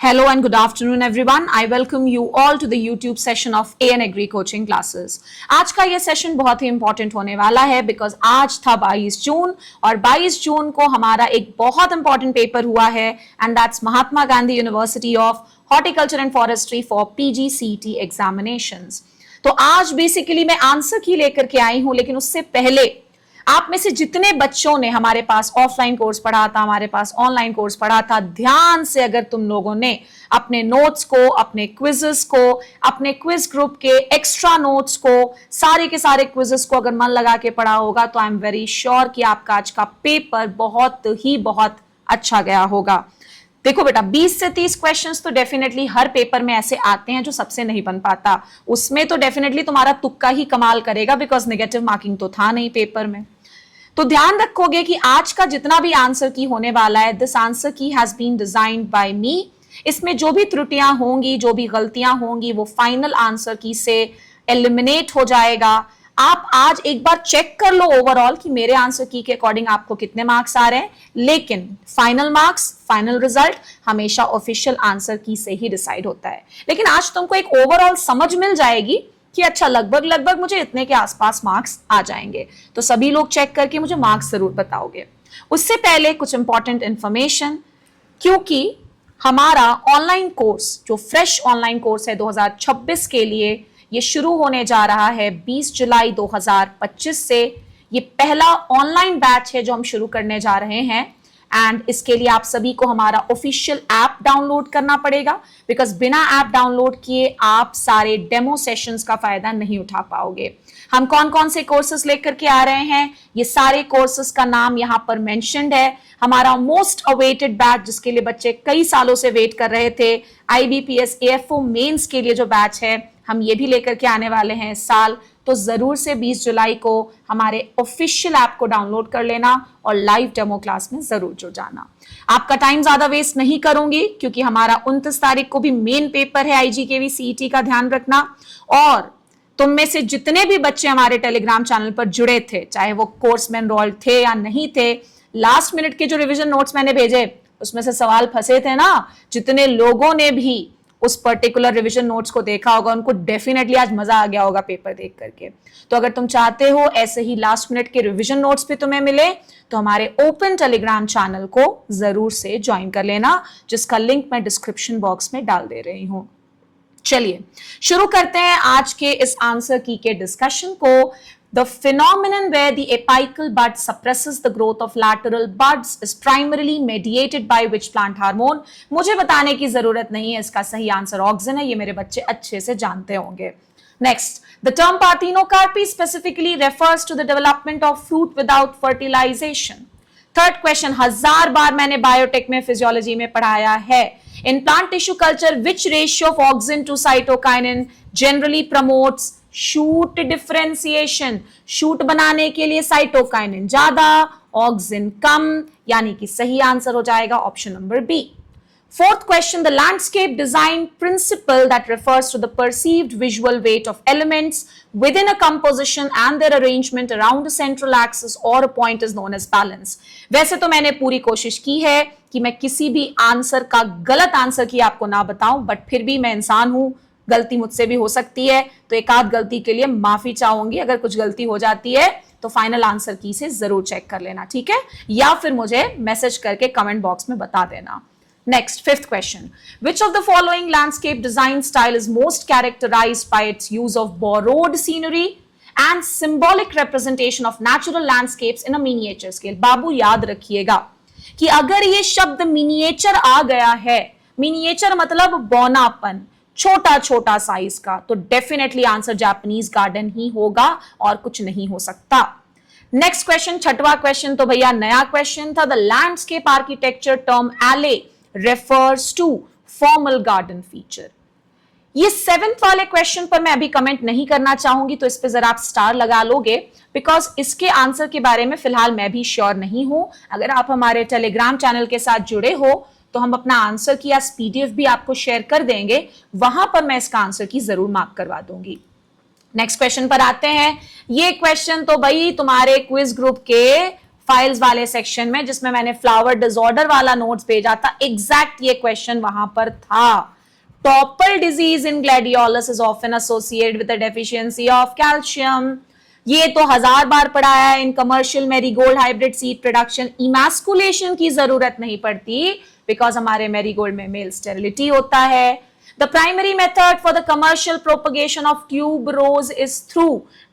Hello and good afternoon everyone. I welcome you all to the YouTube session of AN Agri Coaching Classes. आज का ये session बहुत ही important होने वाला है बिकॉज आज था 22 जून और 22 जून को हमारा एक बहुत इंपॉर्टेंट पेपर हुआ है and that's Mahatma Gandhi university of horticulture and forestry for PGCET examinations. तो आज बेसिकली मैं आंसर की लेकर के आई हूं, लेकिन उससे पहले आप में से जितने बच्चों ने हमारे पास ऑफलाइन कोर्स पढ़ा था, हमारे पास ऑनलाइन कोर्स पढ़ा था, ध्यान से अगर तुम लोगों ने अपने नोट्स को, अपने क्विजेस को, अपने क्विज ग्रुप के एक्स्ट्रा नोट्स को, सारे के सारे क्विजेस को अगर मन लगा के पढ़ा होगा तो आई एम वेरी श्योर कि आपका आज का पेपर बहुत अच्छा गया होगा। देखो बेटा, 20 से 30 क्वेश्चंस तो डेफिनेटली हर पेपर में ऐसे आते हैं जो सबसे नहीं बन पाता। उसमें तो डेफिनेटली तुम्हारा तुक्का ही कमाल करेगा बिकॉज नेगेटिव मार्किंग तो था नहीं पेपर में। तो ध्यान रखोगे कि आज का जितना भी आंसर की होने वाला है, दिस आंसर की हैज बीन डिजाइन्ड बाय मी। इसमें जो भी त्रुटियां होंगी, जो भी गलतियां होंगी, वो फाइनल आंसर की से एलिमिनेट हो जाएगा। आप आज एक बार चेक कर लो ओवरऑल कि मेरे आंसर की के अकॉर्डिंग आपको कितने मार्क्स आ रहे हैं, लेकिन फाइनल मार्क्स, फाइनल रिजल्ट हमेशा ऑफिशियल आंसर की से ही डिसाइड होता है। लेकिन आज तुमको एक ओवरऑल समझ मिल जाएगी कि अच्छा लगभग मुझे इतने के आसपास मार्क्स आ जाएंगे। तो सभी लोग चेक करके मुझे मार्क्स जरूर बताओगे। उससे पहले कुछ इंपॉर्टेंट इंफॉर्मेशन, क्योंकि हमारा ऑनलाइन कोर्स जो फ्रेश ऑनलाइन कोर्स है 2026 के लिए, ये शुरू होने जा रहा है 20 जुलाई 2025 से। ये पहला ऑनलाइन बैच है जो हम शुरू करने जा रहे हैं एंड इसके लिए आप सभी को हमारा ऑफिशियल ऐप डाउनलोड करना पड़ेगा बिकॉज बिना ऐप डाउनलोड किए आप सारे डेमो सेशंस का फायदा नहीं उठा पाओगे। हम कौन कौन से कोर्सेज लेकर के आ रहे हैं, ये सारे कोर्सेज का नाम यहां पर मेंशन्ड है। हमारा मोस्ट अवेटेड बैच जिसके लिए बच्चे कई सालों से वेट कर रहे थे, IBPS AFO मेंस के लिए जो बैच है, हम ये भी लेकर के आने वाले हैं इस साल। तो जरूर से 20 जुलाई को हमारे ऑफिशियल ऐप को डाउनलोड कर लेना और लाइव डेमो क्लास में जरूर जुड़ जाना। आपका टाइम ज्यादा वेस्ट नहीं करूंगी क्योंकि हमारा 29 तारीख को भी मेन पेपर है IGKV CET का, ध्यान रखना। और तुम में से जितने भी बच्चे हमारे टेलीग्राम चैनल पर जुड़े थे, चाहे वो कोर्स में एनरोल्ड थे या नहीं थे, लास्ट मिनट के जो रिविजन नोट्स मैंने भेजे उसमें से सवाल फंसे थे ना, जितने लोगों ने भी उस पर्टिकुलर रिवीजन नोट्स को देखा होगा उनको डेफिनेटली आज मजा आ गया होगा पेपर देख करके। तो अगर तुम चाहते हो ऐसे ही लास्ट मिनट के रिवीजन नोट्स भी तुम्हें मिले तो हमारे ओपन टेलीग्राम चैनल को जरूर से ज्वाइन कर लेना, जिसका लिंक मैं डिस्क्रिप्शन बॉक्स में डाल दे रही हूं। चलिए शुरू करते हैं आज के इस आंसर की के डिस्कशन को। The phenomenon where the apical bud suppresses the growth of lateral buds is primarily mediated by which plant hormone? मुझे बताने की जरूरत नहीं है, इसका सही आंसर ऑक्सिन है, ये मेरे बच्चे अच्छे से जानते होंगे। Next, the term parthenocarpy specifically refers to the development of fruit without fertilization. Third question, 1000 बार मैंने बायोटेक में फिजियोलॉजी में पढ़ाया है। In plant tissue culture, which ratio of auxin to cytokinin generally promotes shoot differentiation? Shoot बनाने के लिए cytokinin ज्यादा, auxin कम, यानी कि सही आंसर हो जाएगा option number B. Fourth question, the landscape design principle that refers to the perceived visual weight of elements within a composition and their arrangement around a central axis or a point is known as balance. वैसे तो मैंने पूरी कोशिश की है कि मैं किसी भी आंसर का गलत आंसर की आपको ना बताऊं, बट फिर भी मैं इंसान हूं, गलती मुझसे भी हो सकती है, तो एक आध गलती के लिए माफी चाहूंगी। अगर कुछ गलती हो जाती है तो फाइनल आंसर की से जरूर चेक कर लेना, ठीक है, या फिर मुझे मैसेज करके कमेंट बॉक्स में बता देना। Next, fifth question. Which of the following landscape design style is most characterized by its use of borrowed scenery and symbolic representation of natural landscapes in a miniature scale? बाबू याद रखिएगा कि अगर ये शब्द miniature आ गया है, मिनिएचर मतलब बौनापन, छोटा छोटा साइज का, तो डेफिनेटली आंसर जापानीज गार्डन ही होगा और कुछ नहीं हो सकता। नेक्स्ट क्वेश्चन, छठवां क्वेश्चन तो भैया नया क्वेश्चन था। द लैंडस्केप आर्किटेक्चर टर्म एले refers to formal garden feature. ये 7th वाले क्वेश्चन पर मैं अभी कमेंट नहीं करना चाहूंगी, तो इस पे जरा आप स्टार लगा लोगे बिकॉज इसके आंसर के बारे में फिलहाल मैं भी श्योर नहीं हूं। अगर आप हमारे टेलीग्राम चैनल के साथ जुड़े हो तो हम अपना आंसर की आज PDF भी आपको शेयर कर देंगे, वहां पर मैं इसका आंसर की जरूर मार्क करवा दूंगी। नेक्स्ट क्वेश्चन पर आते हैं। ये क्वेश्चन तो भाई तुम्हारे क्विज ग्रुप के फाइल्स वाले सेक्शन में, जिसमें मैंने फ्लावर डिसऑर्डर वाला नोट्स भेजा था, एग्जैक्ट ये क्वेश्चन वहां पर था। Topple disease in gladiolus is often associated with the deficiency of calcium. ये तो 1000 बार पढ़ाया है। In commercial marigold hybrid seed production emasculation की जरूरत नहीं पड़ती, बिकॉज हमारे मैरीगोल्ड में मेल स्टेरिलिटी होता है। The primary method for the commercial propagation of tuberose is through.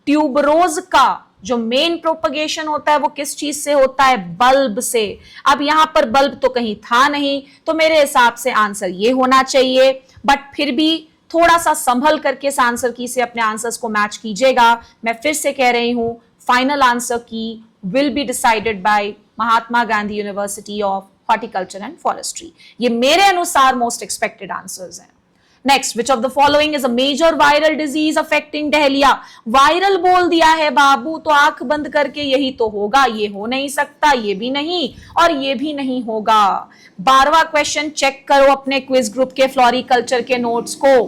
Tuberose का जो मेन प्रोपगेशन होता है वो किस चीज से होता है? बल्ब से। अब यहां पर बल्ब तो कहीं था नहीं, तो मेरे हिसाब से आंसर ये होना चाहिए। बट फिर भी थोड़ा सा संभल करके इस आंसर की से अपने आंसर्स को मैच कीजिएगा। मैं फिर से कह रही हूं, final answer key will be decided by Mahatma Gandhi university of horticulture and forestry. ये मेरे अनुसार मोस्ट एक्सपेक्टेड आंसर्स हैं। Next, which of the following is a major viral disease affecting dahlia? Viral बोल दिया है बाबू, तो आंख बंद करके यही तो होगा। ये हो नहीं सकता, ये भी नहीं और ये भी नहीं होगा। 12वां क्वेश्चन चेक करो अपने क्विज ग्रुप के फ्लोरिकल्चर के नोट्स को।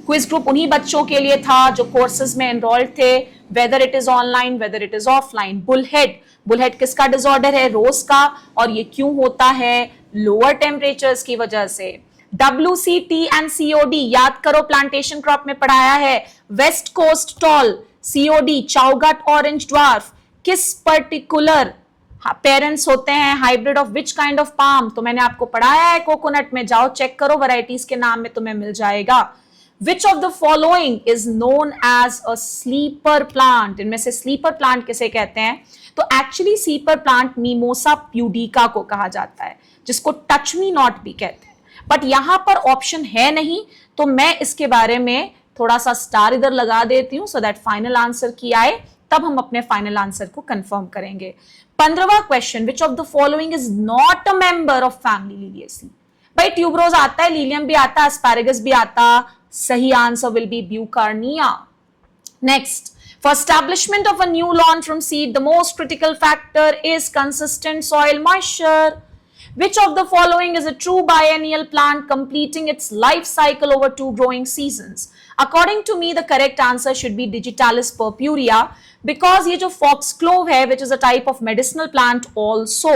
क्विज ग्रुप उन्हीं बच्चों के लिए था जो कोर्सेज में एनरोल्ड थे, whether it is online whether it is offline. Bullhead, bullhead किसका डिसऑर्डर है? रोज का। और ये क्यों होता है? लोअर टेम्परेचर्स की वजह से। WCT एंड COD याद करो, प्लांटेशन क्रॉप में पढ़ाया है। West coast tall, COD Chowghat orange dwarf किस पर्टिकुलर पेरेंट्स होते हैं? Hybrid of which kind of palm? तो मैंने आपको पढ़ाया है कोकोनट में, जाओ चेक करो, वैरायटीज के नाम में तुम्हें मिल जाएगा। Which of the following is known as a sleeper plant? इनमें से स्लीपर प्लांट किसे कहते हैं? तो actually sleeper plant mimosa pudica को कहा जाता है, जिसको टच मी नॉट भी कहते हैं। बट यहां पर ऑप्शन है नहीं, तो मैं इसके बारे में थोड़ा सा स्टार इधर लगा देती हूं, सो दैट फाइनल आंसर की आए, तब हम अपने फाइनल आंसर को कंफर्म करेंगे। 15वां question, which of the following is not a member of family Liliaceae? भाई ट्यूबरोज आता है, लीलियम भी आता है, एस्पैरागस भी आता। सही answer will be beaucarnea. Next, for establishment of a new lawn from seed, the most critical factor is consistent soil moisture. Which of the following is a true biennial plant completing its life cycle over 2 growing seasons? According to me, the correct answer should be Digitalis purpurea, because ये जो foxglove है, which is a type of medicinal plant also,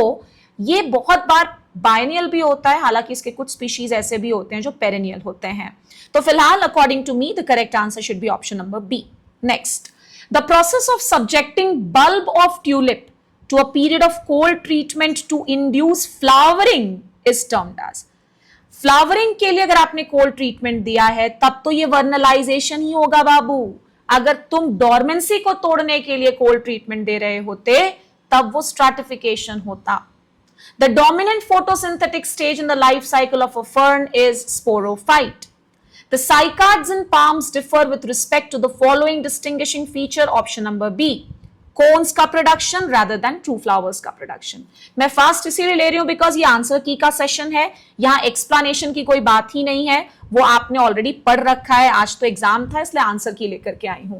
ये बहुत बार biennial भी होता है, हालांकि इसके कुछ स्पीशीज ऐसे भी होते हैं जो पेरेनियल होते हैं। तो फिलहाल according to me the correct answer should be option number B. Next, the process of subjecting bulb of tulip to a period of cold treatment to induce flowering is termed as. Flowering के लिए अगर आपने cold treatment दिया है तब तो ये vernalization ही होगा बाबू। अगर तुम डोरमेंसी को तोड़ने के लिए कोल्ड ट्रीटमेंट दे रहे होते तब वो स्ट्रैटिफिकेशन होता। The dominant photosynthetic stage in the life cycle of a fern is sporophyte. The cycads in palms differ with respect to the following distinguishing feature, option number B. Cones का production rather than true flowers का production. मैं fast इसीलिए ले रही हूं because ये answer की का सेशन है, यहां एक्सप्लेनेशन की कोई बात ही नहीं है, वो आपने ऑलरेडी पढ़ रखा है। आज तो एग्जाम था इसलिए आंसर की लेकर के आई हूं।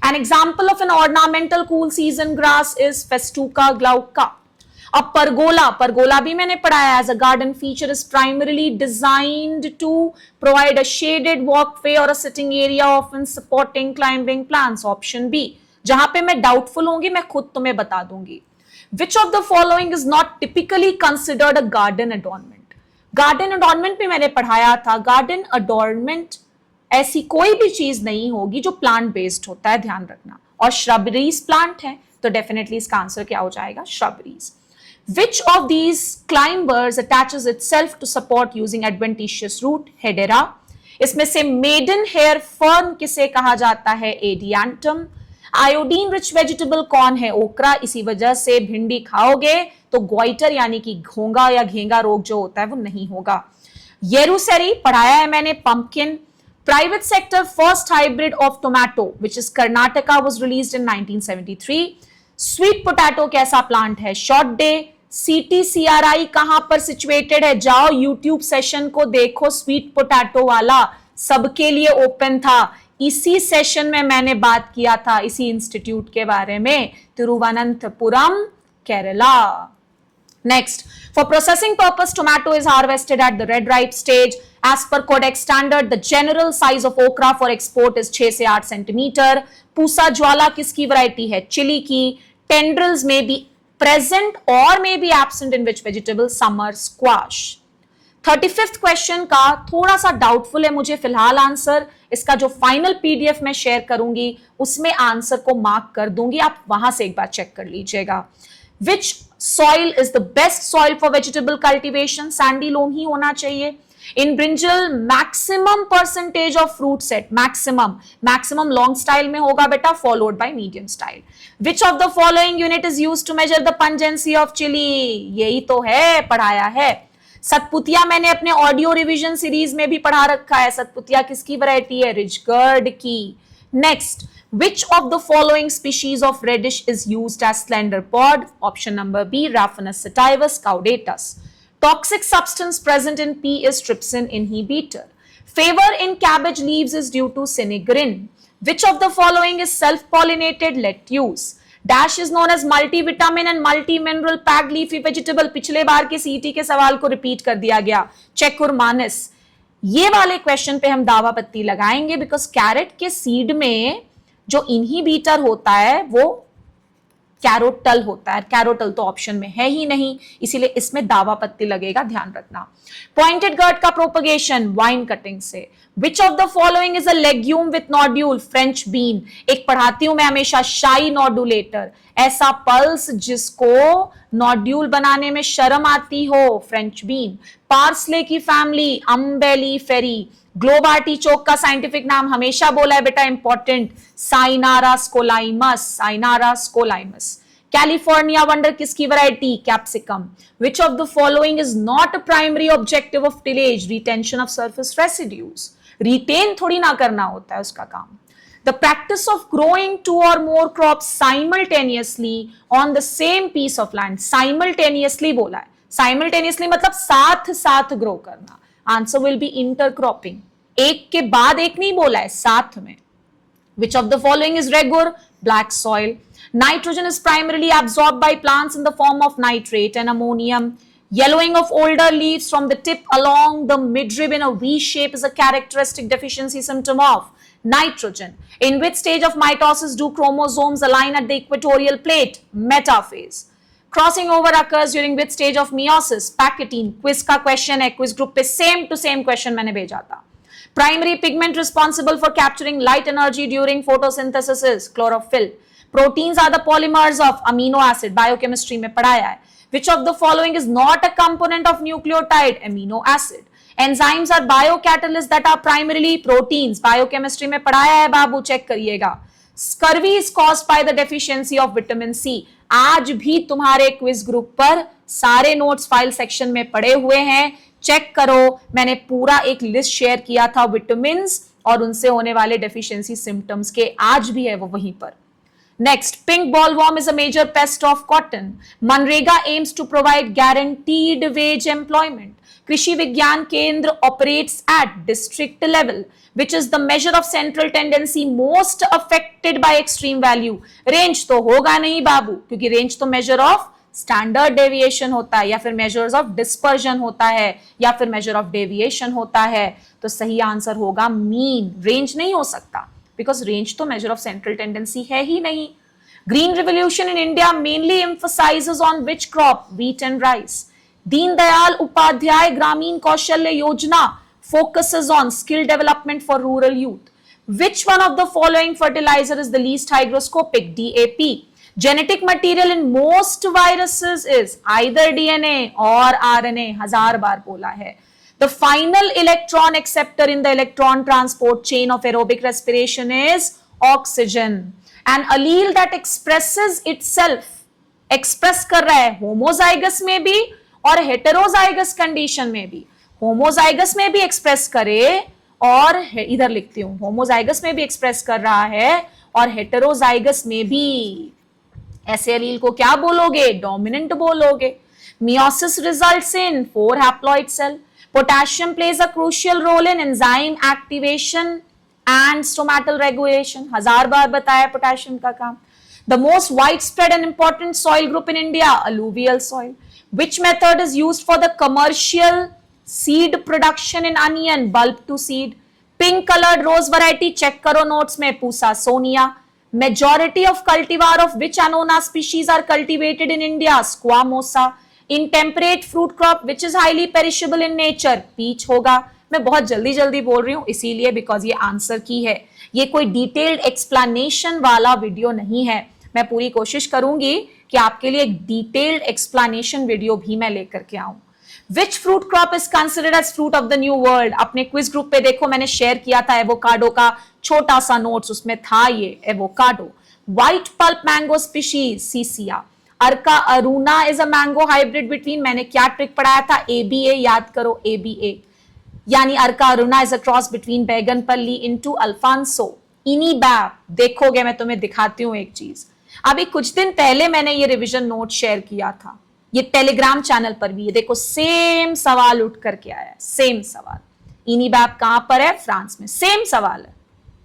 An example of an ornamental cool season grass is festuca glauca. अब परगोला, परगोला भी मैंने पढ़ाया, as a garden feature is primarily designed to provide a shaded walkway और a sitting area often supporting climbing plants, option B. जहां पे मैं doubtful होंगी मैं खुद तुम्हें बता दूंगी। Which of the following is not typically considered a garden adornment? Garden adornment भी मैंने पढ़ाया था। गार्डन अडॉर्नमेंट ऐसी कोई भी चीज नहीं होगी जो प्लांट बेस्ड होता है, ध्यान रखना। और श्रबरीज प्लांट है, तो डेफिनेटली इसका आंसर क्या हो जाएगा? श्रबरीज। Which of these climbers attaches itself to support using adventitious root? Hedera। इसमें से मेडन हेयर फर्न किसे कहा जाता है? एडियांटम। आयोडीन रिच वेजिटेबल कौन है? ओकरा। इसी वजह से भिंडी खाओगे तो ग्वाइटर यानी कि घोंगा या घेंगा रोग जो होता है वो नहीं होगा। येरुसेरी पढ़ाया है मैंने। Pumpkin. Private sector first hybrid of tomato which is Karnataka was released in 1973। Sweet potato कैसा प्लांट है? Short day. CTCRI कहां पर सिचुएटेड है? जाओ यूट्यूब सेशन को देखो, स्वीट पोटैटो वाला सबके लिए ओपन था। इसी सेशन में मैंने बात किया था इसी इंस्टीट्यूट के बारे में, Thiruvananthapuram, Kerala. Next, for processing purpose tomato is harvested at the red ripe stage. As per codex standard the general size of okra for export is 6 से 8 सेंटीमीटर। पूसा ज्वाला किसकी वैरायटी है? चिली की। टेंड्रिल्स में भी present or may be absent in which vegetable? Summer squash. 35th question का थोड़ा सा doubtful है मुझे फिलहाल आंसर, इसका जो फाइनल पीडीएफ मैं शेयर करूंगी उसमें आंसर को मार्क कर दूंगी, आप वहां से एक बार चेक कर लीजिएगा. Which soil is the best soil for vegetable cultivation? Sandy loam ही होना चाहिए. In brinjal maximum percentage of fruit set, maximum long style में होगा बेटा, followed by medium style. Which of the following unit is used to measure the pungency of chilli? यही तो है, पढ़ाया है. सतपुतिया मैंने अपने ऑडियो रिवीजन सीरीज में भी पढ़ा रखा है. सतपुतिया किसकी वैरायटी है? रिचगर्ड की. Next, which of the following species of radish is used as slender pod? Option number B, Raphanus sativus caudatus. Toxic substance present in pea is trypsin inhibitor. Favor in cabbage leaves is due to sinigrin. Which of the following is self-pollinated lettuce? Dash is known as multivitamin and multi-mineral packed leafy vegetable. पिछले बार के सीटी के सवाल को repeat कर दिया गया. चेकुरमानिस. ये वाले क्वेश्चन पे हम दावा पत्ती लगाएंगे बिकॉज कैरेट के सीड में जो इनहिबिटर होता है वो कैरोटल होता है. कैरोटल तो ऑप्शन में है ही नहीं, इसीलिए इसमें दावा पत्ती लगेगा, ध्यान रखना. पॉइंटेड गर्ड का प्रोपगेशन वाइन कटिंग से. विच of the following is a legume with nodule? French bean. एक पढ़ाती हूं मैं हमेशा, शाई नोडुलेटर. ऐसा पल्स जिसको नोड्यूल बनाने में शर्म आती हो, फ्रेंच बीन. पार्सले की family, umbelliferae. Globe artichoke का साइंटिफिक नाम हमेशा बोला है बेटा, important, cynara scolymus. Cynara scolymus. California wonder किसकी variety? Capsicum. Which of the following is not a primary objective of tillage? Retention of surface residues. Retain थोड़ी ना करना होता है उसका काम. The practice of growing two or more crops simultaneously on the same piece of land. Simultaneously बोला है. Simultaneously मतलब साथ साथ ग्रो करना. Answer will be intercropping. एक के बाद एक नहीं बोला है, साथ में. Which of the following is regur? Black soil. Nitrogen is primarily absorbed by plants in the form of nitrate and ammonium. Yellowing of older leaves from the tip along the midrib in a V shape is a characteristic deficiency symptom of nitrogen. In which stage of mitosis do chromosomes align at the equatorial plate? Metaphase. Crossing over occurs during which stage of meiosis? Pachytene. Quiz का question है, quiz group पे same to same question मैंने भेजा था. Primary pigment responsible for capturing light energy during photosynthesis is chlorophyll. Proteins are the polymers of amino acid. Biochemistry में पढ़ाया है. Which of the following is not a component of nucleotide? Amino acid. Enzymes are biocatalysts that are primarily proteins. Biochemistry में पढ़ाया है बाबू, check करिएगा. Scurvy is caused by the deficiency of vitamin C. आज भी तुम्हारे क्विज ग्रुप पर सारे notes file section में पड़े हुए हैं, चेक करो. मैंने पूरा एक लिस्ट शेयर किया था विटामिन और उनसे होने वाले डेफिशिएंसी सिम्टम्स के, आज भी है वो वहीं पर. Next, pink bollworm is a major pest of cotton. Manrega aims to provide guaranteed wage employment. Krishi Vigyan Kendra operates at district level, which is the measure of central tendency most affected by extreme value. Range तो होगा नहीं बाबू, क्योंकि range तो measure of standard deviation होता है, या फिर measures of dispersion होता है, या फिर measure of deviation होता है. तो सही आंसर होगा mean. Range नहीं हो सकता, because range तो measure of central tendency है ही नहीं. Green Revolution in India mainly emphasizes on which crop? Wheat and rice. Deen Dayal Upadhyay Gramin Kaushalya Yojana focuses on skill development for rural youth. Which one of the following fertilizer is the least hygroscopic? DAP. Genetic material in most viruses is either DNA or RNA. 1000 बार बोला है. The final electron acceptor in the electron transport chain of aerobic respiration is oxygen. An allele that expresses itself, express कर रहा है homozygous में भी और heterozygous condition में भी. homozygous में भी express करे और इधर लिखती हूँ, homozygous में भी express कर रहा है और heterozygous में भी. ऐसे allele को क्या बोलोगे? dominant बोलोगे. meiosis results in 4 haploid cell. Potassium plays a crucial role in enzyme activation and stomatal regulation. 1000 बार बताया पोटेशियम का काम. The most widespread and important soil group in India, alluvial soil. Which method is used for the commercial seed production in onion? Bulb to seed. Pink colored rose variety, check करो notes में. Pusa sonia. Majority of cultivar of which Annona species are cultivated in India? Squamosa. In temperate fruit crop which is highly perishable in nature? Peach होगा. मैं बहुत जल्दी जल्दी बोल रही हूँ इसीलिए बिकॉज ये आंसर की है, ये कोई डिटेल्ड एक्सप्लेनेशन वाला वीडियो नहीं है। मैं पूरी कोशिश करूंगी कि आपके लिए एक डिटेल्ड एक्सप्लेनेशन वीडियो भी मैं लेकर के आऊं। Which fruit crop is considered as fruit of the new world? अपने क्विज ग्रुप पे देखो मैंने शेयर किया था एवोकाडो का छोटा सा नोट्स, उसमें था ये avocado. White pulp mango species सीसिया। Arka Aruna is a mango hybrid between, मैंने क्या ट्रिक पढ़ाया था, ABA, याद करो ABA, यानी Arka Aruna is a cross between Banganapalli into Alphonso. इनीबैब देखोगे, मैं तुम्हें दिखाती हूं एक चीज, अभी कुछ दिन पहले मैंने ये रिवीजन नोट शेयर किया था, ये टेलीग्राम चैनल पर भी, ये देखो सेम सवाल उठ करके आया है, सेम सवाल। इनीबैब कहां पर है? फ्रांस में। सेम सवाल है,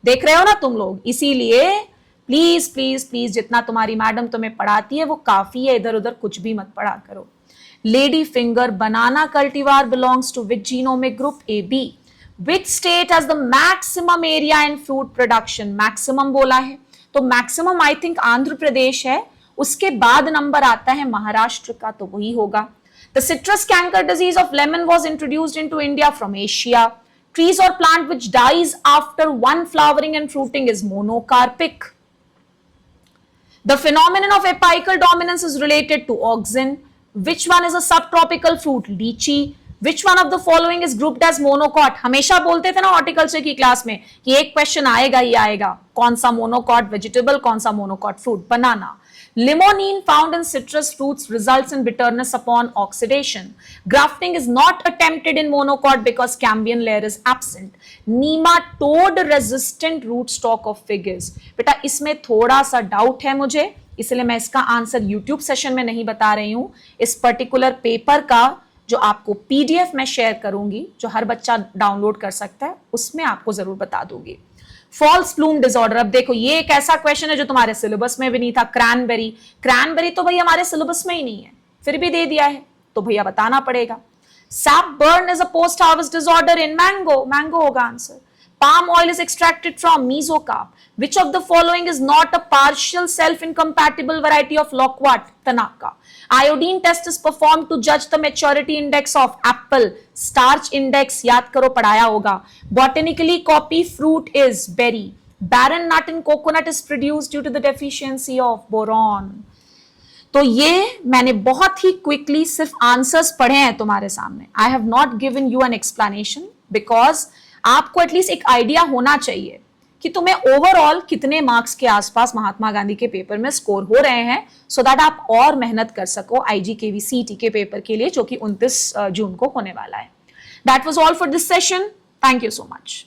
देख रहे हो ना तुम लोग। इसीलिए प्लीज प्लीज प्लीज जितना तुम्हारी मैडम तुम्हें पढ़ाती है वो काफी है, इधर उधर कुछ भी मत पढ़ा करो। Lady finger banana cultivar belongs to which genomic group? AB। Which state has the maximum area in fruit production? Maximum बोला है तो maximum I think Andhra Pradesh है, उसके बाद नंबर आता है महाराष्ट्र का, तो वही होगा। The citrus canker disease of lemon was introduced into India from Asia. Trees or plant which dies after one flowering and fruiting is monocarpic. The phenomenon of apical dominance is related to auxin. Which one is a subtropical fruit? Lychee. Which one of the following is grouped as monocot? हमेशा बोलते थे ना horticulture की class में कि एक question आएगा ही आएगा, कौन सा मोनोकॉट वेजिटेबल, कौन सा monocot fruit? Banana. Limonene found in citrus fruits results in bitterness upon oxidation. Grafting is not attempted in monocot because cambium layer is absent. Nematode resistant rootstock of figures. बेटा इसमें थोड़ा सा doubt है मुझे, इसलिए मैं इसका आंसर यूट्यूब सेशन में नहीं बता रही हूं। इस पर्टिकुलर पेपर का जो आपको PDF में शेयर करूंगी, जो हर बच्चा डाउनलोड कर सकता है, उसमें आपको जरूर बता दूंगी। फॉल्स ब्लूम डिसऑर्डर, अब देखो ये एक ऐसा क्वेश्चन है जो तुम्हारे सिलेबस में भी नहीं था। क्रैनबेरी, क्रैनबेरी तो भैया हमारे सिलेबस में ही नहीं है, फिर भी दे दिया है तो भैया बताना पड़ेगा। SAP burn is a post harvest disorder in mango, mango होगा answer. Palm oil is extracted from mesocarp. Which of the following is not a partial self-incompatible variety of loquat? Tanaka. Iodine test is performed to judge the maturity index of apple. Starch index याद करो पढ़ाया होगा। Botanically copy fruit is berry. Barren nut in coconut is produced due to the deficiency of boron. तो ये मैंने बहुत ही quickly सिर्फ answers पढ़े हैं तुम्हारे सामने। I have not given you an explanation because आपको एटलीस्ट एक आइडिया होना चाहिए कि तुम्हें ओवरऑल कितने मार्क्स के आसपास महात्मा गांधी के पेपर में स्कोर हो रहे हैं, सो दैट आप और मेहनत कर सको IGKV CET के पेपर के लिए जो कि 29 जून को होने वाला है। That was all for this session. Thank you so much.